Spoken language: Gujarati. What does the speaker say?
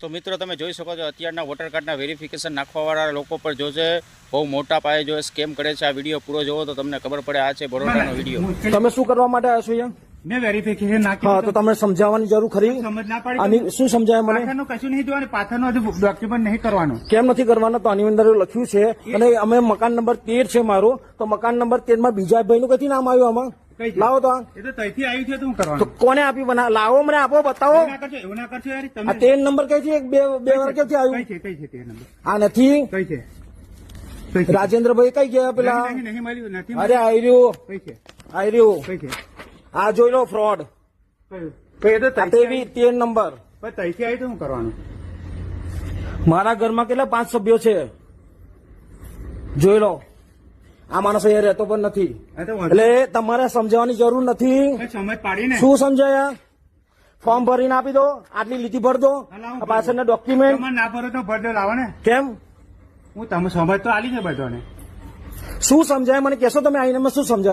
તો મિત્રો તમે જોઈ શકો છો અત્યારના વોટર કાર્ડના વેરિફિકેશન નાખવાવાળા લોકો પર જો છે બહુ મોટા પાયે જો સ્કેમ કરે છે. આ વિડીયો પૂરો જોવો તો તમને ખબર પડે. આ છે બરોડાનો વિડીયો. તમે શું કરવા માટે આવ્યા છો અહીંયા? મેં વેરિફિકેશન નાખ્યું. હા, તો તમે સમજાવવાની જરૂર ખરી. સમજ ના પડી. આની શું સમજાય મને? પાછળનું કશું નહીં જોવાનું, પાછળનું હજુ ડોક્યુમેન્ટ નહીં કરવાનું. કેમ નથી કરવાના? તો આની અંદર લખ્યું છે અને અમે મકાન નંબર 13 છે મારું, તો મકાન નંબર 13 માં બીજા ભાઈનું કઈ નામ આવ્યું આમાં? લાવો તો એ તો તઈથી આવ્યું છે, તો હું તો કરવાનું? કોને આપી બના? લાવો, મને આપો, બતાવો. એવું ના કરશો યાર આ તમે. 13 નંબર કઈ છે? બે વાર ક્યાંથી આવ્યું? કઈ છે તે નંબર? આ નથી. કઈ છે? કઈ છે? રાજેન્દ્રભાઈ કઈ ગયા પેલા? નહીં મળ્યું, નથી અરે આયર્યું, કઈ છે? આયર્યું. કઈ છે? આ જોઈ લો ફ્રોડ. કયું? કઈ એ તો આ તઈથી તેવી 13 નંબર. પણ તઈથી આવ્યું તો હું કરવાનું? મારા ઘરમાં કેટલા 5 સભ્યો છે, જોઈ લો. આ માણસ અહીંયા રહેતો પણ નથી, આ તો વાંધો એટલે તમારે સમજાવવાની જરૂર નથી. નહીં. સમજ પાડી ને. શું સમજાયા? ફોર્મ ભરીને આપી દો, આટલી લીટી ભર દો, આ પાછળના ડોક્યુમેન્ટ. તમારે ના ભરો તો ભરજો, લાવો ને. કેમ? હું તમે સમજ તો આલી છે બધાને. શું સમજાય મને કહેશો તમે? આઈને મેં શું સમજાય?